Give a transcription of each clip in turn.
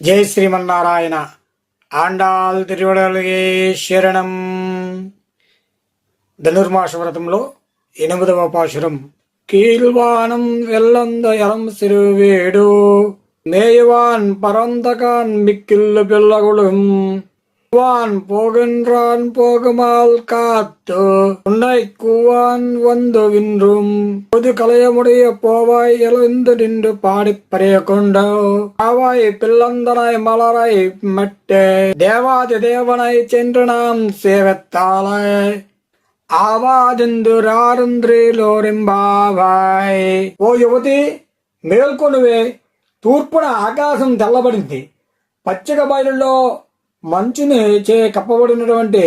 జై శ్రీమన్నారాయణ. ఆండాల్ తిరువడలగే శరణం. ధనుర్మాస వ్రతంలో 8వ పాశురం. కీల్వానం వెల్లంద ఎరం సిరువేడు మేయవాన్ పరందకాన్ మిక్కిల్లు పిల్లగుళం வான் போகின்றான் போகுமால் காத்து உன்னை கூவான் வந்து வின்றும் பொது கலையமுடைய போவாய் எழுந்து நின்று பாடி பறைய கொண்டோ ஆவாய் பிள்ளந்தனாய் மலரை மட்டே தேவாதி தேவனை சென்று நாம் சேவத்தாலே ఆవాదిందు రారుంద్రిలోరింబావాయ్. ఓ యువతి, మేల్కొనువే. తూర్పున ఆకాశం తెల్లబడింది. పచ్చిక బయలులో మంచుని చే కప్పబడినటువంటి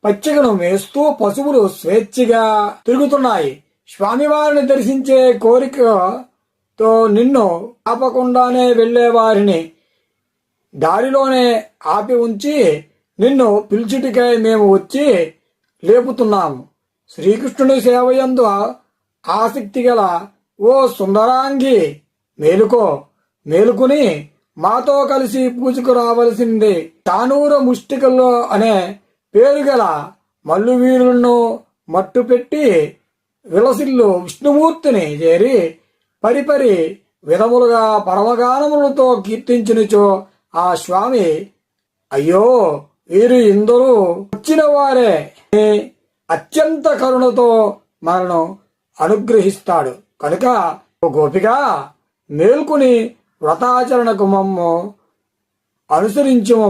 పచ్చికను మేస్తూ పశువులు స్వేచ్ఛగా తిరుగుతున్నాయి. స్వామివారిని దర్శించే కోరికతో నిన్ను ఆపకుండానే వెళ్లే వారిని దారిలోనే ఆపి ఉంచి నిన్ను పిలిచిటికై మేము వచ్చి లేపుతున్నాము. శ్రీకృష్ణుని సేవయందు ఆసక్తి గల ఓ సుందరాంగి, మేలుకో. మేలుకుని మాతో కలిసి పూజకు రావలసింది. తానూర ముష్టికల్లో అనే పేరు గల మల్లువీరులను మట్టు పెట్టి విలసిల్లు విష్ణుమూర్తిని చేరి పరిపరి విధములుగా పరమగానములతో కీర్తించినచో ఆ స్వామి, అయ్యో వీరు ఇందరూ వచ్చిన వారే, అత్యంత కరుణతో మనను అనుగ్రహిస్తాడు. కనుక ఓ గోపిక, మేల్కొని వ్రతాచరణకు మమ్ము అనుసరించము.